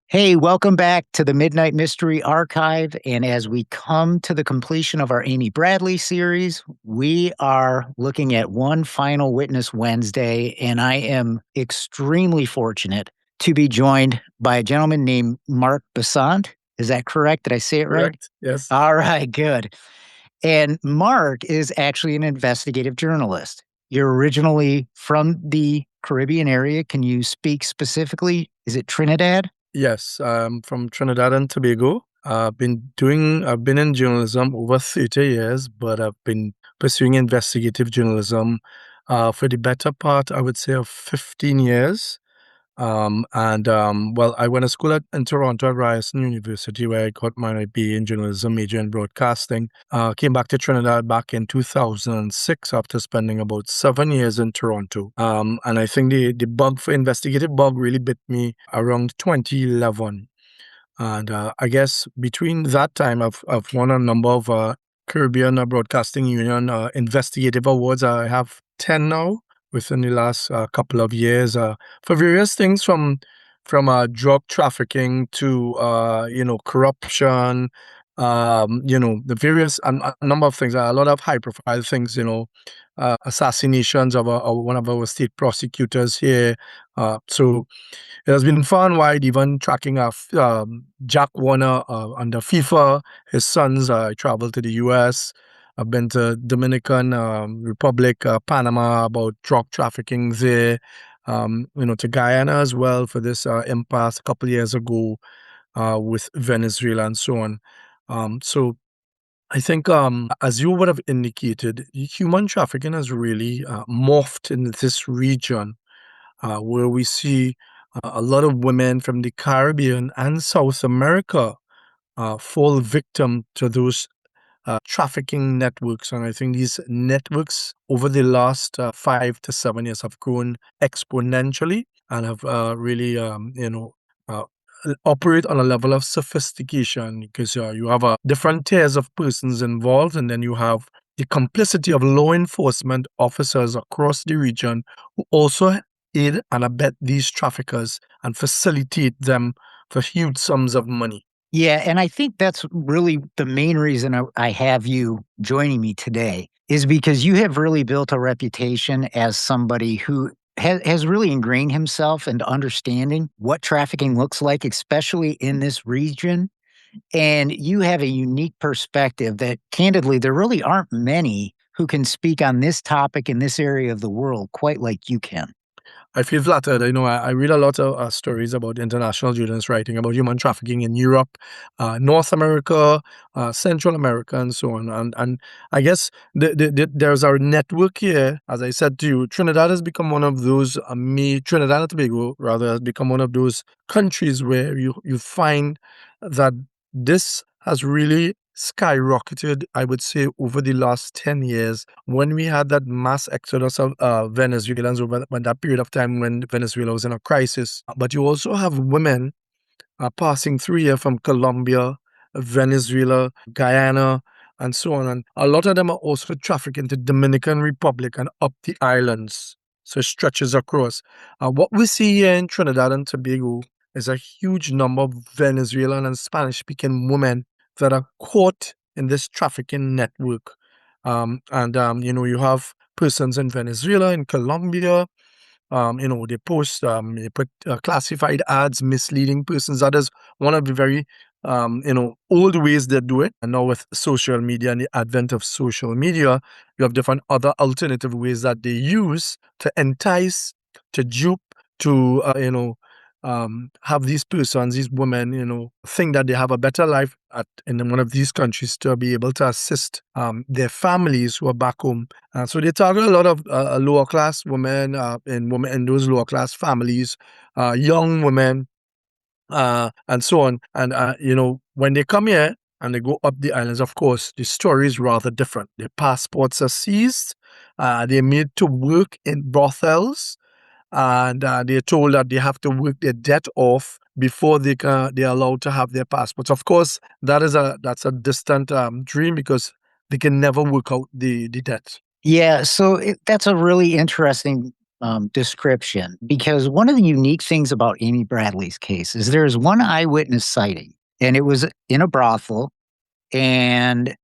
Hey, welcome back to the Midnight Mystery Archive. And as we come to the completion of our Amy Bradley series, we are looking at One Final Witness Wednesday. And I am extremely fortunate to be joined by a gentleman named Mark Bassant. Is that correct? Did I say it right? Correct. Yes. All right, good. And Mark is actually an investigative journalist. You're originally from the Caribbean area. Can you speak specifically? Is it Trinidad? Yes. I'm from Trinidad and Tobago. I've been in journalism over 30 years, but I've been pursuing investigative journalism for the better part, I would say, of 15 years. Well, I went to school in Toronto at Ryerson University, where I got my BA in journalism, major in broadcasting. Came back to Trinidad back in 2006 after spending about 7 years in Toronto. And I think the bug for investigative bug really bit me around 2011. And I guess between that time, I've won a number of Caribbean Broadcasting Union investigative awards. I have 10 now within the last couple of years for various things from drug trafficking to corruption, the various a number of things, a lot of high profile things, assassinations of one of our state prosecutors here. So it has been fun wide, even tracking Jack Warner under FIFA, his sons. I traveled to the US. I've been to Dominican Republic, Panama about drug trafficking there. To Guyana as well for this impasse a couple years ago with Venezuela and so on. So I think, as you would have indicated, human trafficking has really morphed in this region where we see a lot of women from the Caribbean and South America fall victim to those trafficking networks. And I think these networks over the last 5 to 7 years have grown exponentially and have really, uh, operate on a level of sophistication because you have different tiers of persons involved, and then you have the complicity of law enforcement officers across the region who also aid and abet these traffickers and facilitate them for huge sums of money. Yeah, and I think that's really the main reason I have you joining me today is because you have really built a reputation as somebody who has really ingrained himself into understanding what trafficking looks like, especially in this region. And you have a unique perspective that, candidly, there really aren't many who can speak on this topic in this area of the world quite like you can. I feel flattered. I read a lot of stories about international journalists writing about human trafficking in Europe, North America, Central America, and so on. And I guess there's our network here. As I said to you, Trinidad has become one of those, Trinidad and Tobago, rather, has become one of those countries where you find that this has really skyrocketed, I would say, over the last 10 years when we had that mass exodus of Venezuelans over that period of time when Venezuela was in a crisis. But you also have women passing through here from Colombia, Venezuela, Guyana, and so on. And a lot of them are also trafficked into Dominican Republic and up the islands. So it stretches across. What we see here in Trinidad and Tobago is a huge number of Venezuelan and Spanish-speaking women that are caught in this trafficking network. You have persons in Venezuela, in Colombia, they put classified ads misleading persons. That is one of the very, old ways they do it. And now with social media and the advent of social media, you have different other alternative ways that they use to entice, to dupe, to, have these persons, these women, think that they have a better life in one of these countries to be able to assist their families who are back home. So they target a lot of lower class women, women in those lower class families, young women, and so on. And when they come here and they go up the islands, of course, the story is rather different. Their passports are seized. They're made to work in brothels, and they're told that they have to work their debt off before they're allowed to have their passports. Of course, that's a distant dream because they can never work out the debt. Yeah, so that's a really interesting description, because one of the unique things about Amy Bradley's case is there is one eyewitness sighting, and it was in a brothel. And,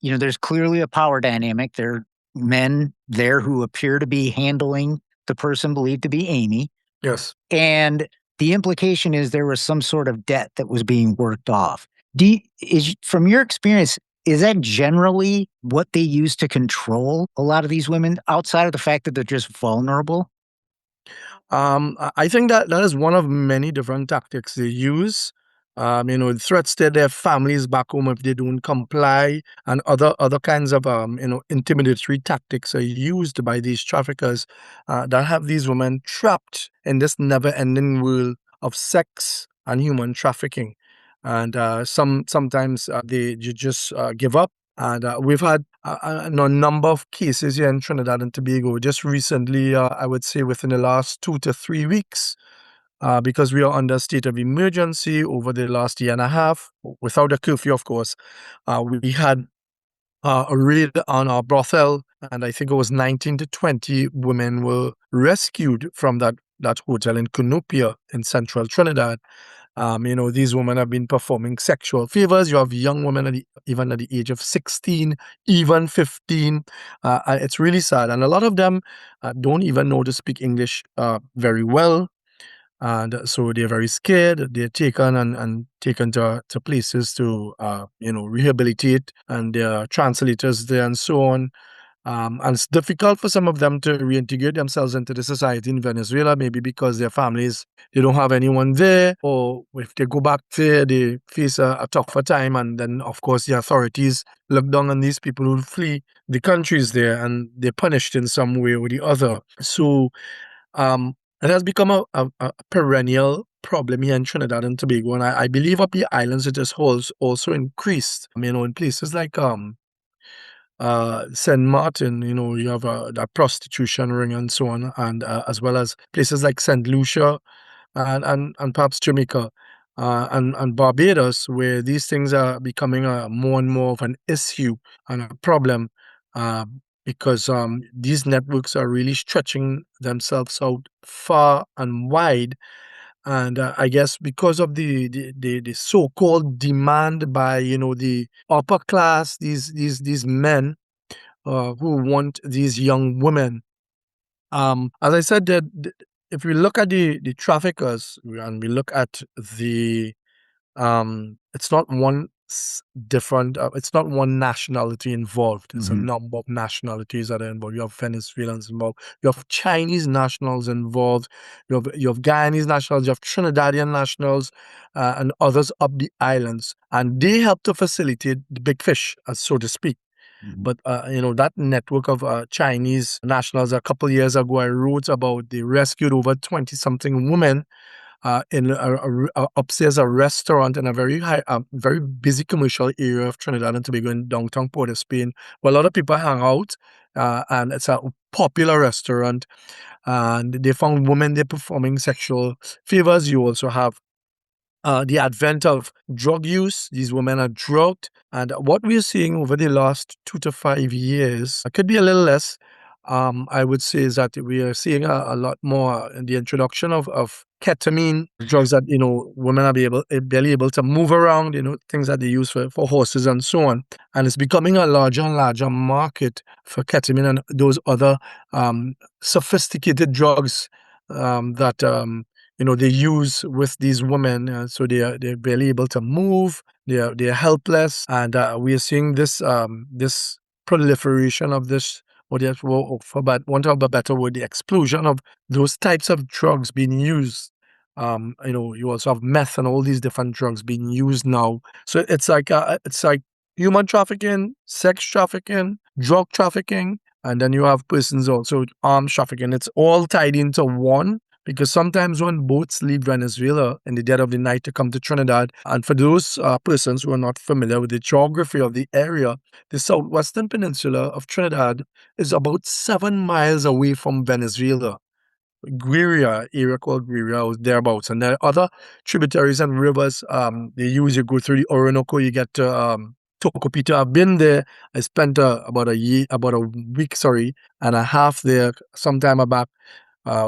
there's clearly a power dynamic. There are men there who appear to be handling the person believed to be Amy. Yes. And the implication is there was some sort of debt that was being worked off. From your experience, is that generally what they use to control a lot of these women outside of the fact that they're just vulnerable? I think that that is one of many different tactics they use. Threats to their families back home if they don't comply, and other kinds of intimidatory tactics are used by these traffickers that have these women trapped in this never-ending world of sex and human trafficking. And sometimes they just give up. And we've had a number of cases here in Trinidad and Tobago just recently, I would say within the last 2 to 3 weeks, because we are under a state of emergency over the last year and a half, without a curfew, of course. We had a raid on our brothel, and I think it was 19 to 20 women were rescued from that hotel in Cunupia in central Trinidad. These women have been performing sexual favors. You have young women even at the age of 16, even 15. And it's really sad. And a lot of them don't even know to speak English very well. And so they're very scared. They're taken and taken to places to, rehabilitate, and there are translators there and so on. And it's difficult for some of them to reintegrate themselves into the society in Venezuela, maybe because their families, they don't have anyone there, or if they go back there, they face a tougher time. And then, of course, the authorities look down on these people who flee the countries there, and they're punished in some way or the other. So it has become a perennial problem here in Trinidad and Tobago. And I believe up the islands, it has also increased, in places like St. Martin, you have that prostitution ring and so on, and as well as places like St. Lucia and perhaps Jamaica and Barbados, where these things are becoming more and more of an issue and a problem uh, because these networks are really stretching themselves out far and wide. And I guess because of the so-called demand by the upper class, these men who want these young women. As I said, if we look at the traffickers and we look at the it's not it's not one nationality involved. It's a Mhm. number of nationalities that are involved. You have Venezuelans involved, you have Chinese nationals involved, you have Guyanese nationals, you have Trinidadian nationals, and others up the islands, and they help to facilitate the big fish, so to speak. Mhm. But that network of Chinese nationals, a couple years ago, I wrote about, they rescued over 20 something women in upstairs a restaurant in a very busy commercial area of Trinidad and Tobago in downtown Port of Spain, where a lot of people hang out, and it's a popular restaurant. And they found women there performing sexual favors. You also have the advent of drug use. These women are drugged. And what we're seeing over the last 2 to 5 years, it could be a little less, I would say, is that we are seeing a lot more in the introduction of ketamine, drugs that, women are barely able to move around, things that they use for horses and so on. And it's becoming a larger and larger market for ketamine and those other sophisticated drugs that they use with these women, so they're barely able to move. They're helpless, and we are seeing this proliferation of this, for want of a better word, the explosion of those types of drugs being used. You also have meth and all these different drugs being used now. So it's like human trafficking, sex trafficking, drug trafficking, and then you have persons also arms trafficking. It's all tied into one, because sometimes when boats leave Venezuela in the dead of the night to come to Trinidad, and for those persons who are not familiar with the geography of the area, the southwestern peninsula of Trinidad is about 7 miles away from Venezuela. Guiria, area called Guiria, or thereabouts. And there are other tributaries and rivers you go through the Orinoco, you get to Tocopita. I've been there. I spent about a week, and a half there some time back.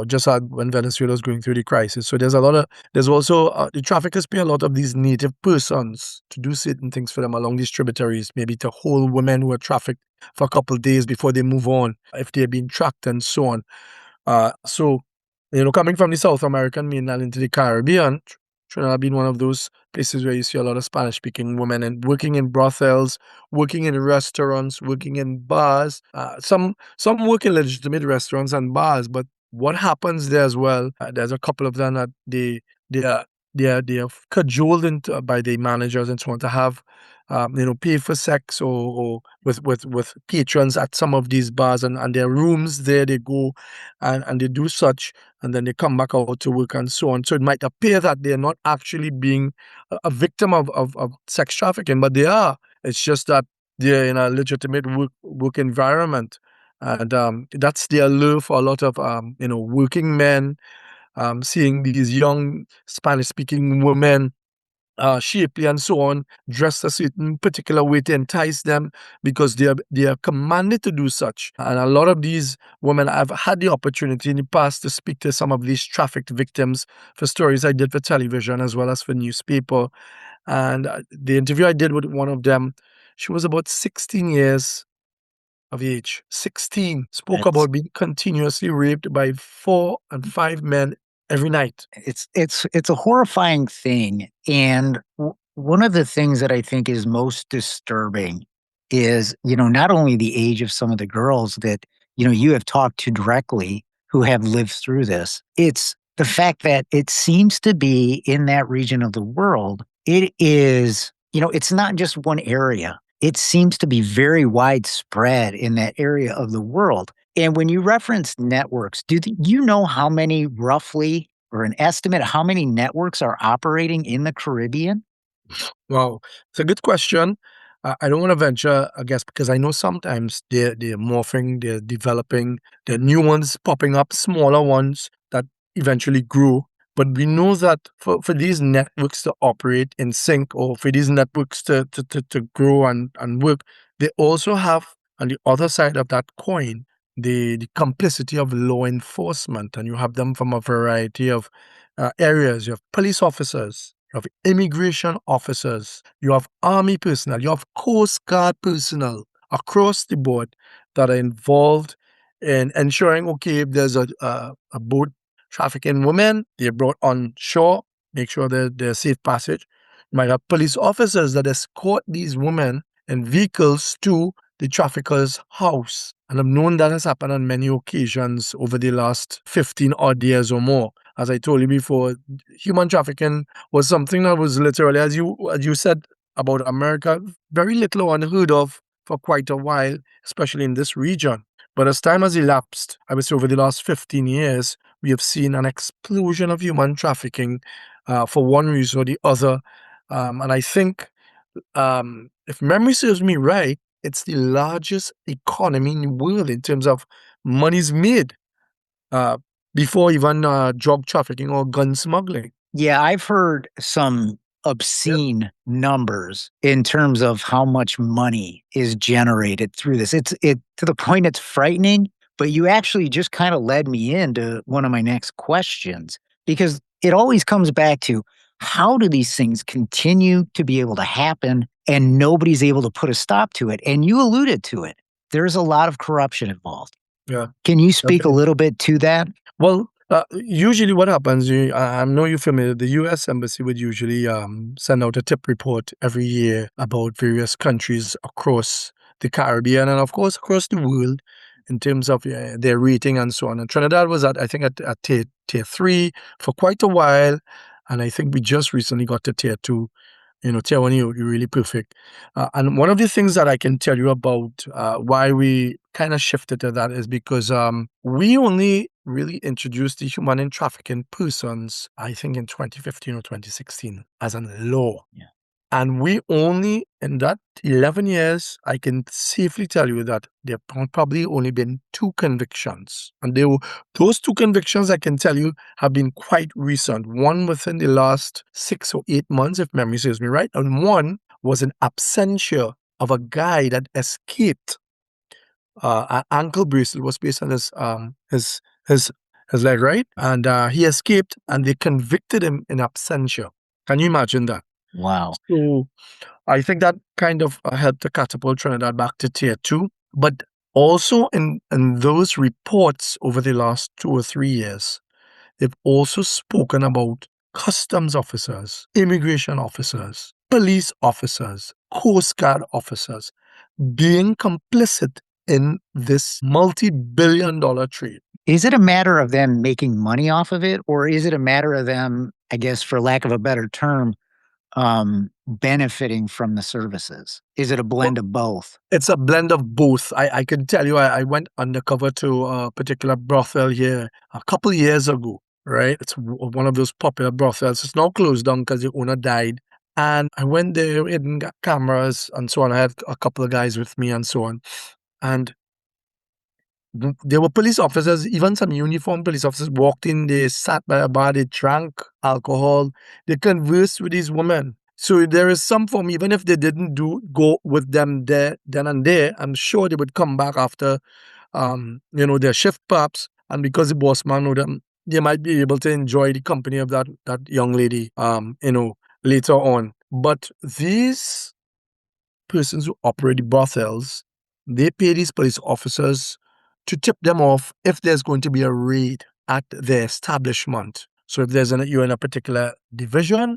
just when Venezuela was going through the crisis. So there's also, the traffickers pay a lot of these native persons to do certain things for them along these tributaries, maybe to hold women who are trafficked for a couple of days before they move on, if they're being tracked and so on. So, coming from the South American mainland into the Caribbean, Trinidad being one of those places where you see a lot of Spanish-speaking women and working in brothels, working in restaurants, working in bars. Some work in legitimate restaurants and bars, but what happens there as well? There's a couple of them that they are they are cajoled into, by the managers and so on to have pay for sex or with patrons at some of these bars, and their rooms there they go and they do such, and then they come back out to work and so on. So it might appear that they're not actually being a victim of sex trafficking, but they are. It's just that they're in a legitimate work environment. And that's the allure for a lot of working men, seeing these young Spanish speaking women, shapely and so on, dressed a certain particular way to entice them, because they are commanded to do such. And a lot of these women, I've had the opportunity in the past to speak to some of these trafficked victims for stories I did for television as well as for newspaper. And the interview I did with one of them, she was about 16 years of age. 16. Spoke That's about being continuously raped by 4 and 5 men every night. it's a horrifying thing, and one of the things that I think is most disturbing is, not only the age of some of the girls that, you have talked to directly who have lived through this. It's the fact that it seems to be in that region of the world. It is, it's not just one area. It seems to be very widespread in that area of the world. And when you reference networks, you know how many roughly, or an estimate, how many networks are operating in the Caribbean? Wow, it's a good question. I don't want to venture a guess because I know sometimes they're morphing, they're developing, there are new ones popping up, smaller ones that eventually grow. But we know that for these networks to operate in sync, or for these networks to grow and work, they also have, on the other side of that coin, the complicity of law enforcement. And you have them from a variety of areas. You have police officers, you have immigration officers, you have army personnel, you have Coast Guard personnel across the board that are involved in ensuring, okay, if there's a boat trafficking women, they're brought on shore, make sure that there's safe passage. You might have police officers that escort these women in vehicles to the trafficker's house. And I've known that has happened on many occasions over the last 15 odd years or more. As I told you before, human trafficking was something that was literally, as you said about America, very little or unheard of for quite a while, especially in this region. But as time has elapsed, I would say over the last 15 years, we have seen an explosion of human trafficking for one reason or the other. And I think, if memory serves me right, it's the largest economy in the world in terms of monies made, uh, before even drug trafficking or gun smuggling. Yeah, I've heard some Yep. obscene numbers in terms of how much money is generated through this. It to the point it's frightening, but you actually just kind of led me into one of my next questions, because it always comes back to, how do these things continue to be able to happen and nobody's able to put a stop to it? And you alluded to it. There's a lot of corruption involved. Yeah. Can you speak a Definitely. little bit to that? Well, usually what happens, I know you're familiar, the US Embassy would usually send out a tip report every year about various countries across the Caribbean and, of course, across the world in terms of their rating and so on. And Trinidad was I think, at tier 3 for quite a while. And I think we just recently got to tier 2. Tier 1, you're really perfect. And one of the things that I can tell you about why we kind of shifted to that is because we only really introduced the human and trafficking persons, I think, in 2015 or 2016 as a law. Yeah. And we only, in that 11 years, I can safely tell you that there have probably only been 2 convictions. And those 2 convictions, I can tell you, have been quite recent. One within the last 6 or 8 months, if memory serves me right. And one was an absentia of a guy that escaped. An ankle bracelet was placed on his his leg, right? And he escaped, and they convicted him in absentia. Can you imagine that? Wow. So I think that kind of helped to catapult Trinidad back to tier two. But also in those reports over the last 2 or 3 years, they've also spoken about customs officers, immigration officers, police officers, Coast Guard officers being complicit in this multi-billion-dollar trade. Is it a matter of them making money off of it, or is it a matter of them, I guess, for lack of a better term, benefiting from the services? Is it a blend of both? It's a blend of both. I can tell you, I went undercover to a particular brothel here a couple years ago, right? It's one of those popular brothels. It's now closed down because the owner died. And I went there, and got cameras and so on. I had a couple of guys with me and so on. And there were police officers, even some uniformed police officers walked in, they sat by a bar, they drank alcohol, they conversed with these women. So there is some form, even if they didn't go with them there then and there, I'm sure they would come back after their shift perhaps, and because the boss man know them, they might be able to enjoy the company of that young lady, later on. But these persons who operate the brothels, they pay these police officers to tip them off if there's going to be a raid at their establishment. So if you're in a particular division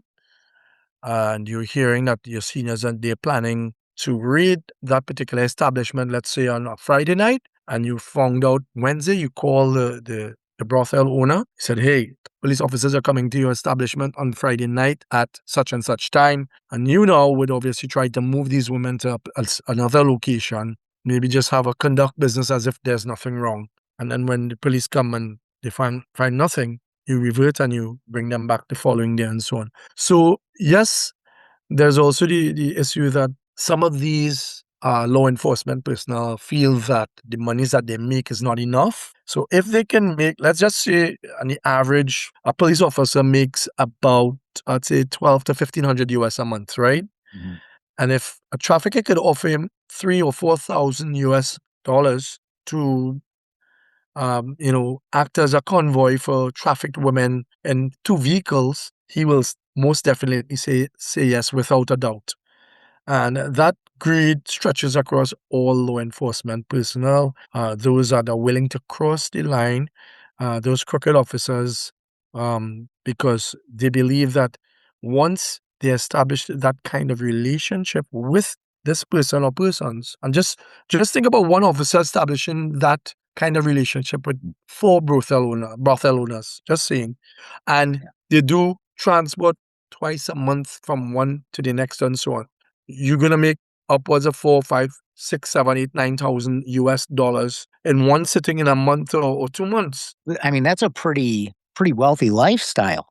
and you're hearing that your seniors and they're planning to raid that particular establishment, let's say on a Friday night, and you found out Wednesday, you call the brothel owner, he said, hey, police officers are coming to your establishment on Friday night at such and such time. And you now would obviously try to move these women to another location, maybe just have a conduct business as if there's nothing wrong. And then when the police come and they find nothing, you revert and you bring them back the following day and so on. So yes, there's also the issue that some of these law enforcement personnel feel that the monies that they make is not enough. So if they can make, let's just say, on the average, a police officer makes about, I'd say, 12 to 1500 US a month, right? Mm-hmm. And if a trafficker could offer him 3 or 4,000 US dollars to act as a convoy for trafficked women in two vehicles, he will most definitely say yes without a doubt. And that greed stretches across all law enforcement personnel, those that are willing to cross the line, those crooked officers, because they believe that once they establish that kind of relationship with this person or persons, and just think about one officer establishing that kind of relationship with four brothel owners, just saying, and they do transport twice a month from one to the next and so on. You're gonna make upwards of 4, 5, 6, 7, 8, 9,000 US dollars in one sitting in a month or 2 months. I mean, that's a pretty wealthy lifestyle.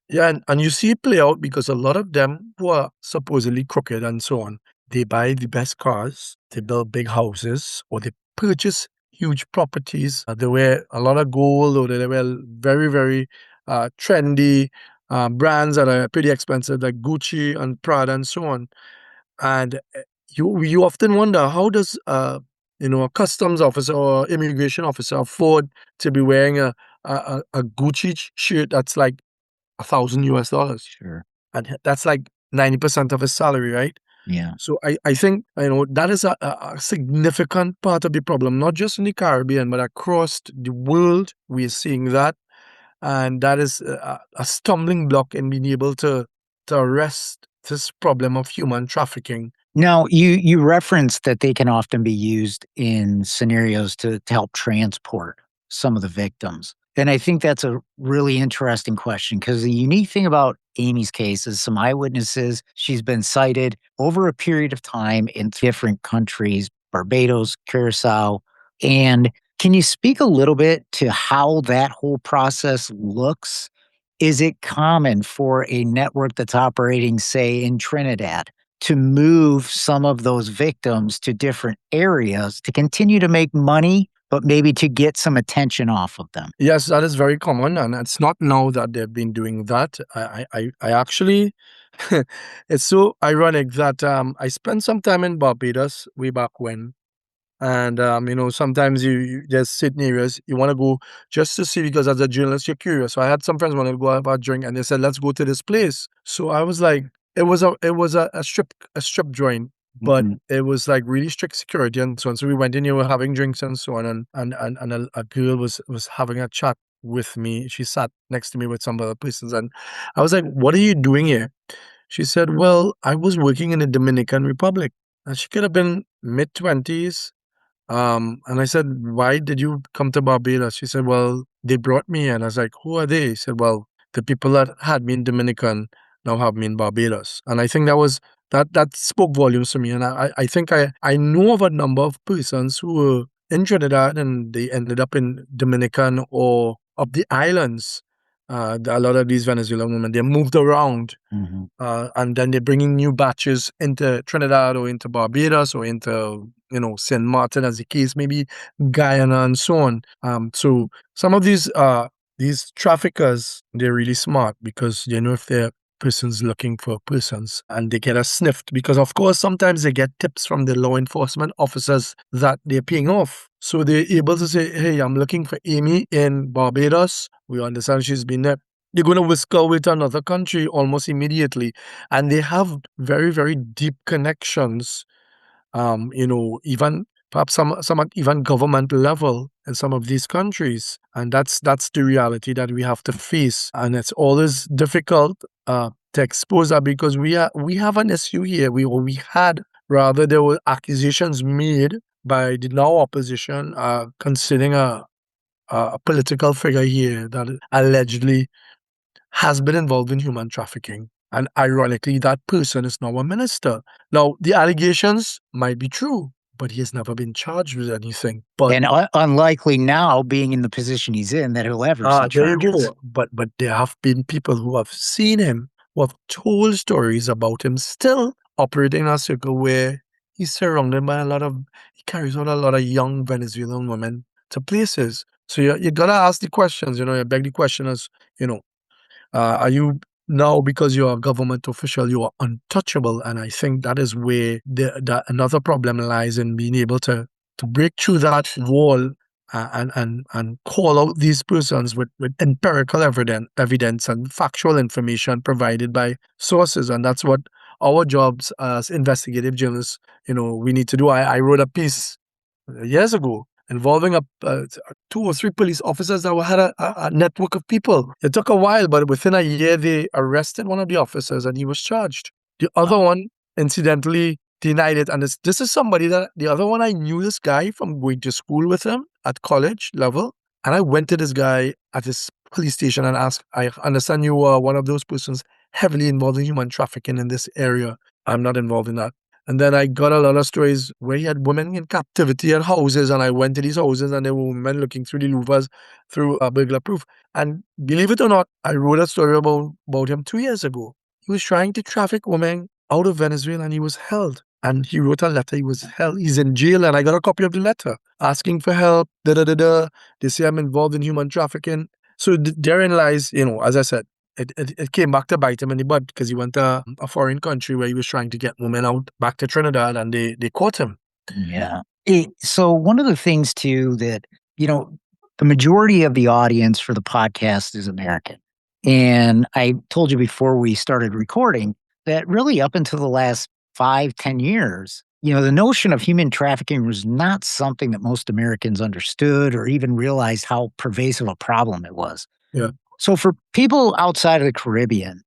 Yeah, and you see it play out because a lot of them who are supposedly crooked and so on, they buy the best cars, they build big houses, or they purchase huge properties. They wear a lot of gold, or they wear very, very trendy brands that are pretty expensive, like Gucci and Prada and so on. And you often wonder, how does a customs officer or immigration officer afford to be wearing a Gucci shirt that's like 1,000 US dollars, Sure. and that's like 90% of his salary, right? Yeah. So I think that is a significant part of the problem, not just in the Caribbean but across the world. We're seeing that, and that is a stumbling block in being able to arrest this problem of human trafficking. Now, you referenced that they can often be used in scenarios to help transport some of the victims. And I think that's a really interesting question because the unique thing about Amy's case is some eyewitnesses, she's been cited over a period of time in different countries, Barbados, Curaçao. And can you speak a little bit to how that whole process looks? Is it common for a network that's operating, say, in Trinidad to move some of those victims to different areas to continue to make money, but maybe to get some attention off of them? Yes, that is very common, and it's not now that they've been doing that. I actually, it's so ironic that I spent some time in Barbados way back when, And sometimes you there's certain areas you want to go just to see, because as a journalist you're curious. So I had some friends wanted to go have a drink, and they said, let's go to this place. So I was like, it was a strip joint, but Mhm. it was like really strict security and so on. So we went in, you were having drinks and so on, and a girl was having a chat with me. She sat next to me with some other persons, and I was like, what are you doing here? She said, well, I was working in the Dominican Republic. And she could have been mid-20s. And I said, why did you come to Barbados? She said, well, they brought me in. I was like, who are they? She said, well, the people that had me in Dominican now have me in Barbados. And I think that spoke volumes to me. And I think I know of a number of persons who were in Trinidad and they ended up in Dominican or of the islands. A lot of these Venezuelan women, they moved around, Mhm. and then they're bringing new batches into Trinidad or into Barbados or into, St. Martin, as the case maybe, Guyana and so on. So some of these traffickers, they're really smart, because they know if they're persons looking for persons, and they get us sniffed, because of course sometimes they get tips from the law enforcement officers that they're paying off. So they're able to say, hey, I'm looking for Amy in Barbados. We understand she's been there. They're going to whisk her away to another country almost immediately. And they have very, very deep connections, even perhaps some at even government level in some of these countries. And that's the reality that we have to face. And it's always difficult to expose that, because we have an issue here. We had, rather, there were accusations made by the now opposition, considering a political figure here that allegedly has been involved in human trafficking. And ironically, that person is now a minister. Now, the allegations might be true, but he has never been charged with anything. But And unlikely now, being in the position he's in, that he'll ever see there you charges. go. But there have been people who have seen him, who have told stories about him still operating in a circle where he's surrounded by he carries out a lot of young Venezuelan women to places. So you gotta ask the questions, you beg the question as, you know, are you now, because you're a government official, you are untouchable? And I think that is where another problem lies, in being able to break through that wall, and call out these persons with empirical evidence and factual information provided by sources. And that's what our jobs as investigative journalists, we need to do. I wrote a piece years ago involving two or three police officers that had a network of people. It took a while, but within a year, they arrested one of the officers and he was charged. The other one, incidentally, denied it. And this is somebody that, the other one, I knew this guy from going to school with him at college level. And I went to this guy at his police station and asked, I understand you are one of those persons heavily involved in human trafficking in this area. I'm not involved in that. And then I got a lot of stories where he had women in captivity at houses, and I went to these houses, and there were women looking through the louvers through a burglar proof. And believe it or not, I wrote a story about him 2 years ago. He was trying to traffic women out of Venezuela, and he was held. And he wrote a letter. He was held. He's in jail, and I got a copy of the letter asking for help. Da da da da. They say I'm involved in human trafficking. So therein lies, as I said, it came back to bite him in the butt, because he went to a foreign country where he was trying to get women out back to Trinidad, and they caught him. Yeah. So one of the things too that, you know, the majority of the audience for the podcast is American. And I told you before we started recording that really up until the last 5, 10 years, the notion of human trafficking was not something that most Americans understood or even realized how pervasive a problem it was. Yeah. So for people outside of the Caribbean,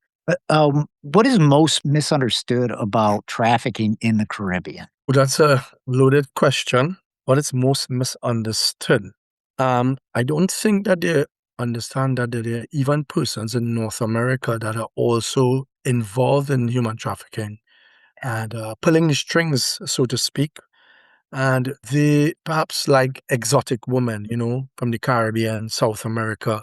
what is most misunderstood about trafficking in the Caribbean? Well, that's a loaded question. What is most misunderstood? I don't think that they understand that there are even persons in North America that are also involved in human trafficking and pulling the strings, so to speak. And they perhaps like exotic women, from the Caribbean, South America.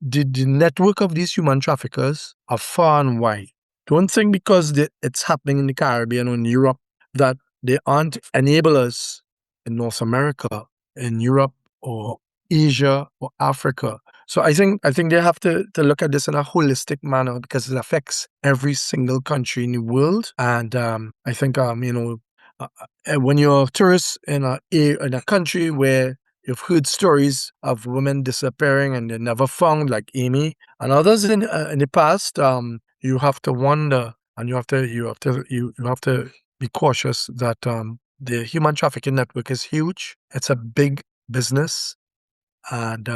The network of these human traffickers are far and wide. Don't think because it's happening in the Caribbean or in Europe that they aren't enablers in North America, in Europe, or Asia or Africa. So I think they have to look at this in a holistic manner, because it affects every single country in the world. And I think when you're a tourist in a country where you've heard stories of women disappearing and they're never found, like Amy and others in the past, you have to wonder, and you have to be cautious that the human trafficking network is huge. It's a big business, and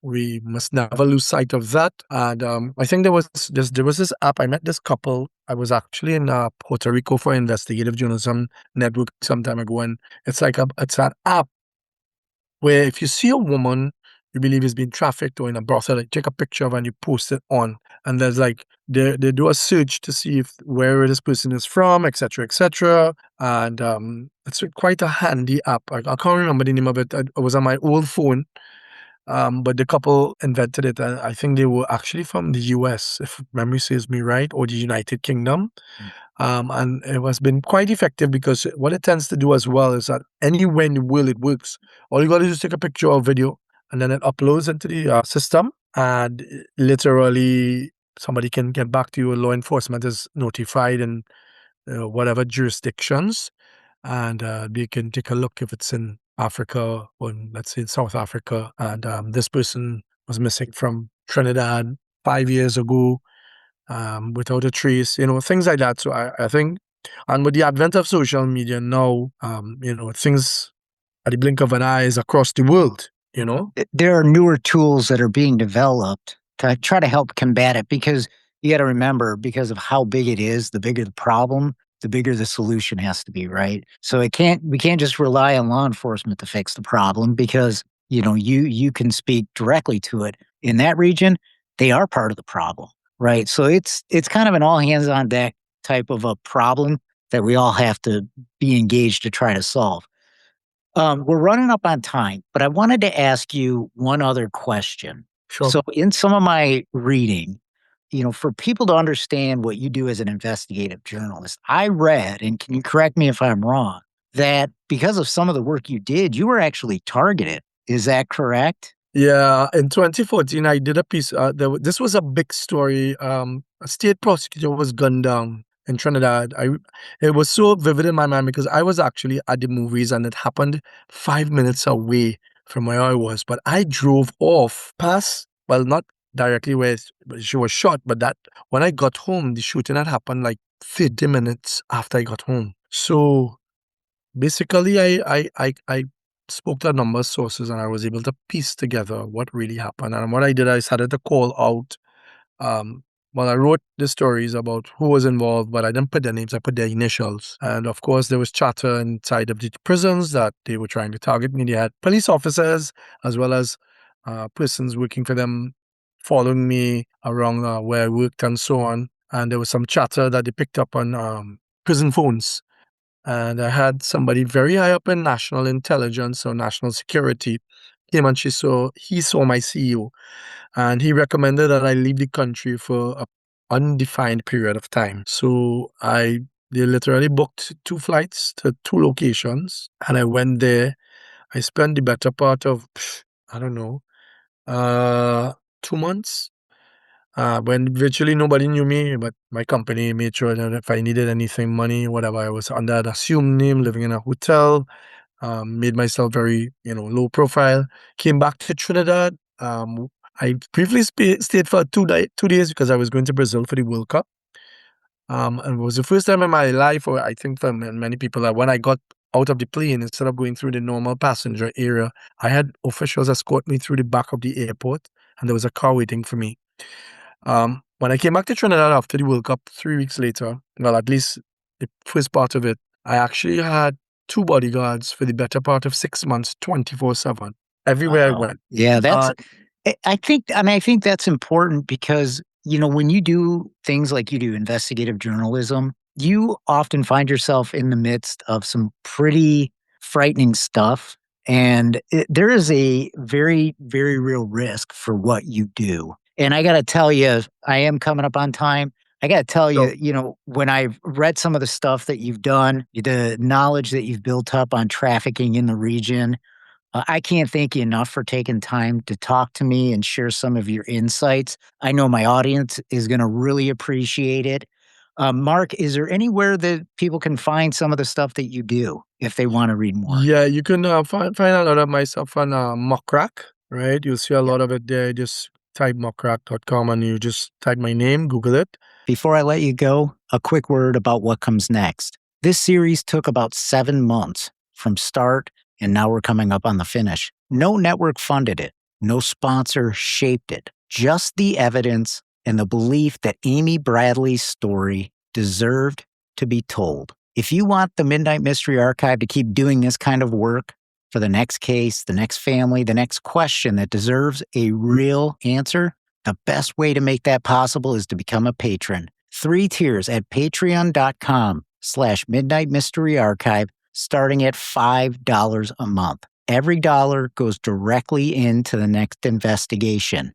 we must never lose sight of that. And I think there was this app. I met this couple. I was actually in Puerto Rico for investigative journalism network some time ago, and it's an app where if you see a woman you believe is being trafficked or in a brothel, like, take a picture of her and you post it on, and there's like they do a search to see if where this person is from, etc., etc. And it's quite a handy app. I can't remember the name of it. It was on my old phone, but the couple invented it, and I think they were actually from the US, if memory serves me right, or the United Kingdom. And it has been quite effective because what it tends to do as well is that anywhere in the world it works. All you got to do is take a picture or video, and then it uploads into the system, and literally somebody can get back to you. Law enforcement is notified in whatever jurisdictions, and they can take a look if it's in Africa or let's say in South Africa. And this person was missing from Trinidad 5 years ago, without a trace, things like that. So I think, and with the advent of social media now, things at the blink of an eye is across the world, you know? There are newer tools that are being developed to try to help combat it because you got to remember, because of how big it is, the bigger the problem, the bigger the solution has to be, right? So we can't just rely on law enforcement to fix the problem because, you can speak directly to it. In that region, they are part of the problem, right? So it's kind of an all hands on deck type of a problem that we all have to be engaged to try to solve. We're running up on time, but I wanted to ask you one other question. Sure. So, in some of my reading, for people to understand what you do as an investigative journalist, I read, and can you correct me if I'm wrong, that because of some of the work you did, you were actually targeted. Is that correct? Yeah, in 2014, I did a piece. This was a big story. A state prosecutor was gunned down in Trinidad. It was so vivid in my mind because I was actually at the movies and it happened 5 minutes away from where I was. But I drove off past, well, not directly where she was shot, but that when I got home, the shooting had happened like 30 minutes after I got home. So basically, I spoke to a number of sources and I was able to piece together what really happened. And what I did, I started to call out. Um, I wrote the stories about who was involved, but I didn't put their names, I put their initials. And of course, there was chatter inside of the prisons that they were trying to target me. They had police officers as well as persons working for them following me around where I worked and so on. And there was some chatter that they picked up on prison phones, and I had somebody very high up in national intelligence or national security came and he saw my CEO, and he recommended that I leave the country for a undefined period of time. So they literally booked two flights to two locations, and I went there. I spent the better part of, I don't know, 2 months, when virtually nobody knew me, but my company made sure that if I needed anything, money, whatever, I was under an assumed name, living in a hotel, made myself very, low profile. Came back to Trinidad. I briefly stayed for 2 days because I was going to Brazil for the World Cup. And it was the first time in my life, or I think for many people, that when I got out of the plane, instead of going through the normal passenger area, I had officials escort me through the back of the airport, and there was a car waiting for me. When I came back to Trinidad after the World Cup 3 weeks later, well, at least the first part of it, I actually had two bodyguards for the better part of 6 months, 24/7, everywhere I Wow. went. Yeah, Uh, I think that's important because, when you do things like you do investigative journalism, you often find yourself in the midst of some pretty frightening stuff. And there is a very, very real risk for what you do. And I got to tell you, I am coming up on time. I got to tell so you, when I've read some of the stuff that you've done, the knowledge that you've built up on trafficking in the region, I can't thank you enough for taking time to talk to me and share some of your insights. I know my audience is going to really appreciate it. Mark, is there anywhere that people can find some of the stuff that you do if they want to read more? Yeah, you can find a lot of my stuff on Muckrack, right? You'll see a Yep. lot of it there. Just type muckrack.com and you just type my name, Google it. Before I let you go, a quick word about what comes next. This series took about 7 months from start, and now we're coming up on the finish. No network funded it. No sponsor shaped it. Just the evidence and the belief that Amy Bradley's story deserved to be told. If you want the Midnight Mystery Archive to keep doing this kind of work for the next case, the next family, the next question that deserves a real answer, the best way to make that possible is to become a patron. 3 tiers at patreon.com/Midnight Mystery Archive, starting at $5 a month. Every dollar goes directly into the next investigation.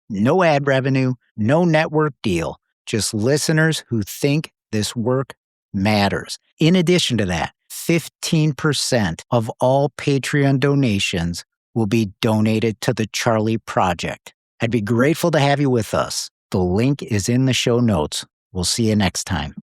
No ad revenue, no network deal, just listeners who think this work matters. In addition to that, 15% of all Patreon donations will be donated to the Charlie Project. I'd be grateful to have you with us. The link is in the show notes. We'll see you next time.